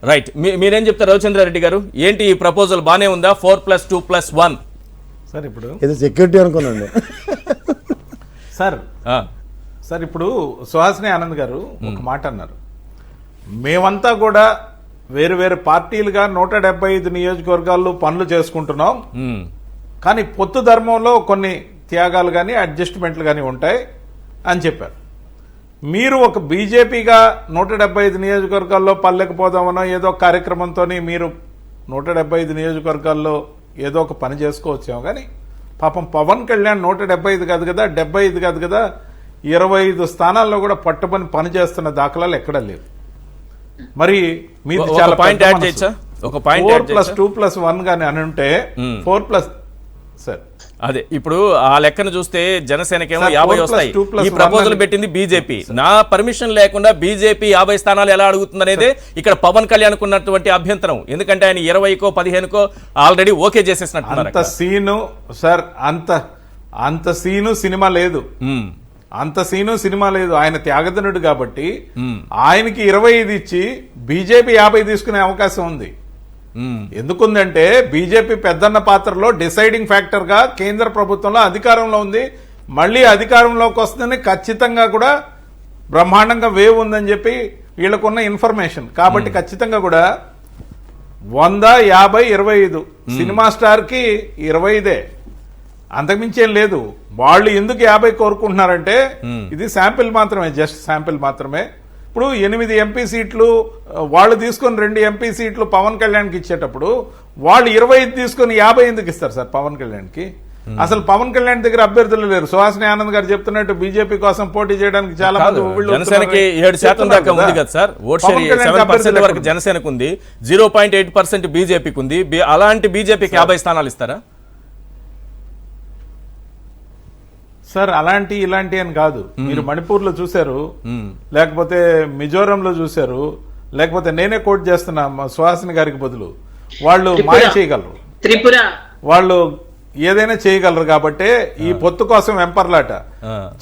Right, మీరేం చెప్తారు రవిచంద్రారెడ్డి గారు? ఏంటి ఈ ప్రపోజల్ బానే ఉందా? 4+2+1 సార్ ఇప్పుడు ఇది సెక్యూరిటీ అనుకున్నాను సార్ ఇప్పుడు సుహాసిని ఆనంద్ గారు ఒక మాట అన్నారు. మేమంతా కూడా వేరు వేరు పార్టీలుగా 175 నియోజకవర్గాల్లో పనులు చేసుకుంటున్నాం, కానీ పొత్తు ధర్మంలో కొన్ని త్యాగాలు కానీ అడ్జస్ట్మెంట్లు కానీ ఉంటాయి అని చెప్పారు. మీరు ఒక బీజేపీగా 175 నియోజకవర్గాల్లో పల్లెకపోదామనో ఏదో కార్యక్రమంతో మీరు 175 నియోజకవర్గాల్లో ఏదో ఒక పని చేసుకోవచ్చాము, కానీ పాపం పవన్ కళ్యాణ్ 175 కాదు కదా, 75 కాదు కదా, 25 స్థానాల్లో కూడా పట్టుబని పని చేస్తున్న దాఖలాలు ఎక్కడా లేవు. మరి మీరు చాలా 4+2+1 గాని అని ఉంటే 4+ సార్ అదే ఇప్పుడు ఆ లెక్కను చూస్తే జనసేనకేమో 50 వస్తాయి. ఈ ప్రపోజల్ పెట్టింది బీజేపీ. నా పర్మిషన్ లేకుండా బీజేపీ 50 స్థానాలు ఎలా అడుగుతుందనేదే ఇక్కడ పవన్ కళ్యాణ్ కున్నటువంటి అభ్యంతరం. ఎందుకంటే ఆయన 20కో 15కో ఆల్రెడీ ఓకే చేసేసినట్టున్నారు. అంత సీను సార్, అంత సీను సినిమా లేదు, అంత సీను సినిమా లేదు. ఆయన త్యాగధనుడు కాబట్టి ఆయనకి 25 ఇచ్చి బీజేపీ 50 తీసుకునే అవకాశం ఉంది. ఎందుకుందంటే బీజేపీ పెద్దన్న పాత్రలో డిసైడింగ్ ఫ్యాక్టర్ గా కేంద్ర ప్రభుత్వంలో అధికారంలో ఉంది. మళ్లీ అధికారంలోకి వస్తుందని ఖచ్చితంగా కూడా బ్రహ్మాండంగా వేవ్ ఉందని చెప్పి వీళ్ళకున్న ఇన్ఫర్మేషన్. కాబట్టి ఖచ్చితంగా కూడా 100, 50, 25 సినిమా స్టార్ కి 25, అంతకుమించి ఏం లేదు. వాళ్ళు ఎందుకు 50 కోరుకుంటున్నారంటే ఇది శాంపిల్ మాత్రమే, జస్ట్ శాంపిల్ మాత్రమే. ఇప్పుడు 8 ఎంపీ సీట్లు వాళ్ళు తీసుకుని 2 ఎంపీ సీట్లు పవన్ కళ్యాణ్కి ఇచ్చేటప్పుడు వాళ్ళు 25 తీసుకుని 50 ఎందుకు ఇస్తారు సార్ పవన్ కళ్యాణ్కి? అసలు పవన్ కళ్యాణ్ దగ్గర అభ్యర్థులు లేరు. సుహాసిని ఆనంద్ గారు చెప్తున్నట్టు బీజేపీ కోసం పోటీ చేయడానికి చాలా మంది జనసేనకి 7% దాకా ఉంది కదా సార్. ఓట్ షేర్ 7% వరకు జనసేనకు ఉంది, 0.8% బీజేపీకి ఉంది. అలాంటి బీజేపీకి 50 స్థానాలు ఇస్తారా సార్? అలాంటి ఇలాంటి అని కాదు. మీరు మణిపూర్ లో చూశారు, లేకపోతే మిజోరంలో చూశారు, లేకపోతే నేనే కోట్ చేస్తున్నా సుహాసిని గారికి బదులు వాళ్ళు మాయ చేయగలరు, త్రిపుర వాళ్ళు ఏదైనా చేయగలరు. కాబట్టి ఈ పొత్తు కోసం వెంపర్లాట.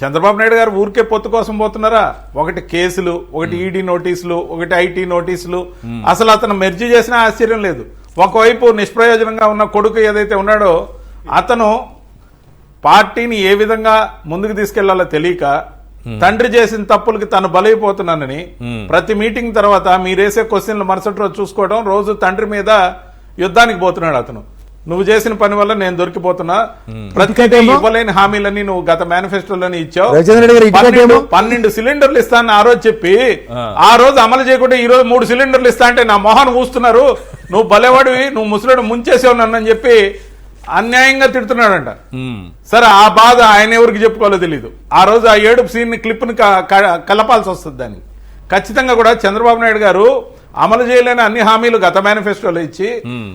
చంద్రబాబు నాయుడు గారు ఊరికే పొత్తు కోసం పోతున్నారా? ఒకటి కేసులు, ఒకటి ఈడీ నోటీసులు, ఒకటి ఐటీ నోటీసులు. అసలు అతను మెర్జీ చేసినా ఆశ్చర్యం లేదు. ఒకవైపు నిష్ప్రయోజనంగా ఉన్న కొడుకు ఏదైతే ఉన్నాడో అతను పార్టీని ఏ విధంగా ముందుకు తీసుకెళ్లాలో తెలియక తండ్రి చేసిన తప్పులకి తను బలైపోతున్నానని ప్రతి మీటింగ్ తర్వాత మీరేసే క్వశ్చన్లు మరుసటి రోజు చూసుకోవడం, రోజు తండ్రి మీద యుద్ధానికి పోతున్నాడు అతను. నువ్వు చేసిన పని వల్ల నేను దొరికిపోతున్నా, ప్రతి ఇవ్వలేని హామీలన్నీ నువ్వు గత మేనిఫెస్టోలోని ఇచ్చావు. 12 సిలిండర్లు ఇస్తానని ఆ రోజు చెప్పి ఆ రోజు అమలు చేయకుండా ఈ రోజు 3 సిలిండర్లు ఇస్తా అంటే నా మొహాన్ని ఊస్తున్నారు. నువ్వు బలేవాడివి, నువ్వు ముసలుడు ముంచేసావు నన్ను చెప్పి అన్యాయంగా తిడుతున్నాడంట. సరే, ఆ బాధ ఆయన ఎవరికి చెప్పుకోవాలో తెలీదు. ఆ రోజు ఆ ఏడుపు సీన్ ని క్లిప్ ని కలపాల్సి వస్తుంది. దానికి ఖచ్చితంగా కూడా చంద్రబాబు నాయుడు గారు అమలు చేయలేని అన్ని హామీలు గత మేనిఫెస్టోలో ఇచ్చి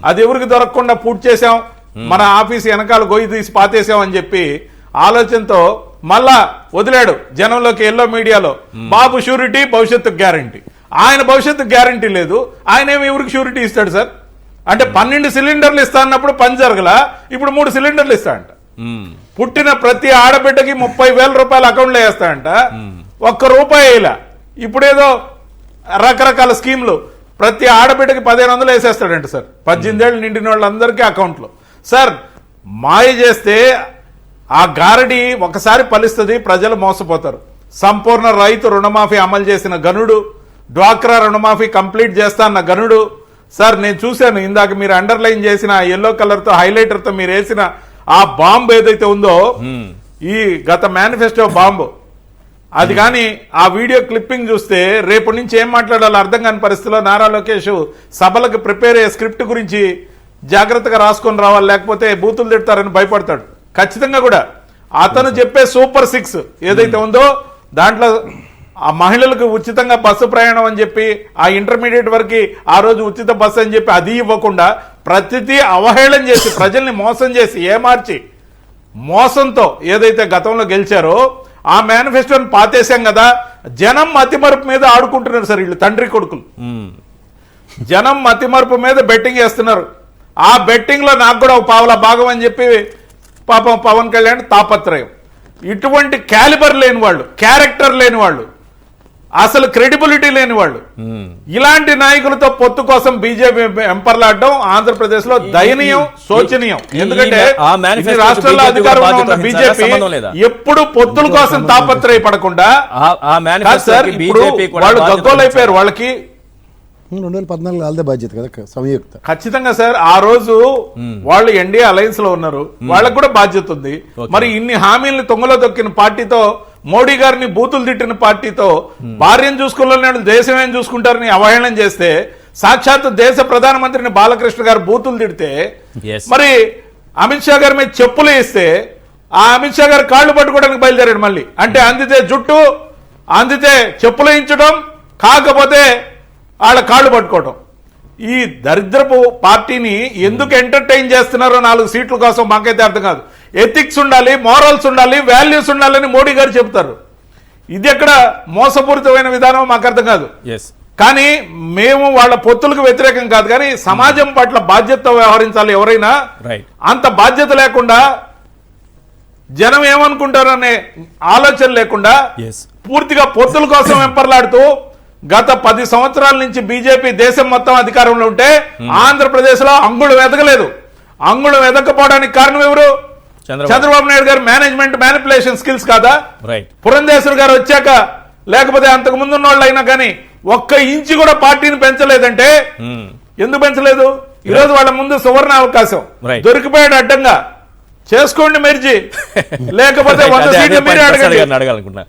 అది ఎవరికి దొరకకుండా పూర్తి చేశాం, మన ఆఫీస్ వెనకాల గొయ్యి తీసి పాతేసాం అని చెప్పి ఆలోచనతో మళ్ళా వదిలాడు జనంలోకి, ఎల్లో మీడియాలో. బాబు షూరిటీ, భవిష్యత్తు గ్యారంటీ. ఆయన భవిష్యత్తు గ్యారంటీ లేదు, ఆయన ఏమి ఎవరికి షూరిటీ ఇస్తాడు సార్? అంటే 12 సిలిండర్లు ఇస్తా అన్నప్పుడు పని జరగలా, ఇప్పుడు 3 సిలిండర్లు ఇస్తా అంట. పుట్టిన ప్రతి ఆడబిడ్డకి 30,000 రూపాయలు అకౌంట్లో వేస్తాడంట, ₹1 ఇలా. ఇప్పుడేదో రకరకాల స్కీమ్లు ప్రతి ఆడబిడ్డకి 1,500 వేసేస్తాడంట సార్. 18 ఏళ్ళు నిండిన వాళ్ళందరికీ అకౌంట్లో. సార్, మాయ చేస్తే ఆ గారడి ఒకసారి ఫలిస్తుంది, ప్రజలు మోసపోతారు. సంపూర్ణ రైతు రుణమాఫీ అమలు చేసిన గనుడు, డ్వాక్రా రుణమాఫీ కంప్లీట్ చేస్తా అన్న గనుడు. సార్, నేను చూశాను ఇందాక మీరు అండర్లైన్ చేసిన ఎల్లో కలర్ తో హైలైటర్ తో మీరు వేసిన ఆ బాంబు ఏదైతే ఉందో, ఈ గత మేనిఫెస్టో బాంబు, అది కానీ ఆ వీడియో క్లిప్పింగ్ చూస్తే రేపు నుంచి ఏం మాట్లాడాలో అర్థం కాని పరిస్థితిలో నారా లోకేష్ సభలకు ప్రిపేర్ అయ్యే స్క్రిప్ట్ గురించి జాగ్రత్తగా రాసుకొని రావాలి, లేకపోతే బూతులు తిడతారని భయపడతాడు. ఖచ్చితంగా కూడా అతను చెప్పే సూపర్ 6 ఏదైతే ఉందో దాంట్లో ఆ మహిళలకు ఉచితంగా బస్సు ప్రయాణం అని చెప్పి, ఆ ఇంటర్మీడియట్ వరకు ఆ రోజు ఉచిత బస్సు అని చెప్పి అది ఇవ్వకుండా ప్రతిదీ అవహేళన చేసి ప్రజల్ని మోసం చేసి ఏమార్చి మోసంతో ఏదైతే గతంలో గెలిచారో ఆ మేనిఫెస్టోని పాతేశాం కదా. జనం మతిమరుపు మీద ఆడుకుంటున్నారు సార్ వీళ్ళు, తండ్రి కొడుకులు. జనం మతిమరుపు మీద బెట్టింగ్ చేస్తున్నారు. ఆ బెట్టింగ్ లో నాకు కూడా ఒక పావలా భాగం అని చెప్పి పాపం పవన్ కళ్యాణ్ తాపత్రయం. ఇటువంటి క్యాలిబర్ లేని వాళ్ళు, క్యారెక్టర్ లేని వాళ్ళు, అసలు క్రెడిబిలిటీ లేని వాళ్ళు. ఇలాంటి నాయకులతో పొత్తు కోసం బీజేపీ ఎంపర్లాడడం ఆంధ్రప్రదేశ్ లో దయనీయం, శోచనీయం. ఎందుకంటే ఇన్ని రాష్ట్రాల్లో అధికారంలో ఉన్న బీజేపీ ఎప్పుడు పొత్తుల కోసం తాపత్రయపడకుండా సార్ ఇప్పుడు వాళ్ళు గగ్గోలైపోయారు. వాళ్ళకి 2014 వాళ్ళదే బాధ్యత కదా సంయుక్త. ఖచ్చితంగా సార్, ఆ రోజు వాళ్ళు ఎన్డీఏ అలయన్స్ లో ఉన్నారు, వాళ్ళకు కూడా బాధ్యత ఉంది. మరి ఇన్ని హామీల్ని తొంగలో తొక్కిన పార్టీతో, మోడీ గారిని బూతులు తిట్టిన పార్టీతో భార్యను చూసుకోలేని దేశం ఏం చూసుకుంటారని అవహేళన చేస్తే, సాక్షాత్ దేశ ప్రధానమంత్రిని బాలకృష్ణ గారు బూతులు తిడితే, మరి అమిత్ షా గారి మీద చెప్పులు వేస్తే ఆ అమిత్ షా గారు కాళ్ళు పట్టుకోవడానికి బయలుదేరాడు మళ్ళీ. అంటే అందితే జుట్టు, అందితే చెప్పులు వేయించడం, కాకపోతే వాళ్ళ కాళ్ళు పట్టుకోవడం. ఈ దరిద్రపు పార్టీని ఎందుకు ఎంటర్టైన్ చేస్తున్నారో 4 సీట్ల కోసం మాకైతే అర్థం కాదు. ఎథిక్స్ ఉండాలి, మోరల్స్ ఉండాలి, వాల్యూస్ ఉండాలని మోడీ గారు చెబుతారు. ఇది ఎక్కడ మోసపూరితమైన విధానం మాకు అర్థం కాదు. కానీ మేము వాళ్ళ పొత్తులకు వ్యతిరేకం కాదు, కానీ సమాజం పట్ల బాధ్యతతో వ్యవహరించాలి. ఎవరైనా అంత బాధ్యత లేకుండా, జనం ఏమనుకుంటారనే ఆలోచన లేకుండా పూర్తిగా పొత్తుల కోసం వెంపర్లాడుతూ గత 10 సంవత్సరాల నుంచి బీజేపీ దేశం మొత్తం అధికారంలో ఉంటే ఆంధ్రప్రదేశ్ లో అంగుళం ఎదగలేదు. అంగుళం ఎదగకపోవడానికి కారణం ఎవరు? చంద్రబాబు నాయుడు గారు మేనేజ్మెంట్ మ్యానిపులేషన్ స్కిల్స్ కాదా? పురంధేశ్వర్ గారు వచ్చాక, లేకపోతే అంతకు ముందు ఉన్న వాళ్ళు అయినా కానీ ఒక్క ఇంచు కూడా పార్టీని పెంచలేదంటే ఎందుకు పెంచలేదు? ఈరోజు వాళ్ళ ముందు సువర్ణ అవకాశం దొరికిపోయాడు. అడ్డంగా చేసుకోండి మెర్జీ, లేకపోతే 100 సీట్లు మీరే అడగాలనుకుంటున్నా.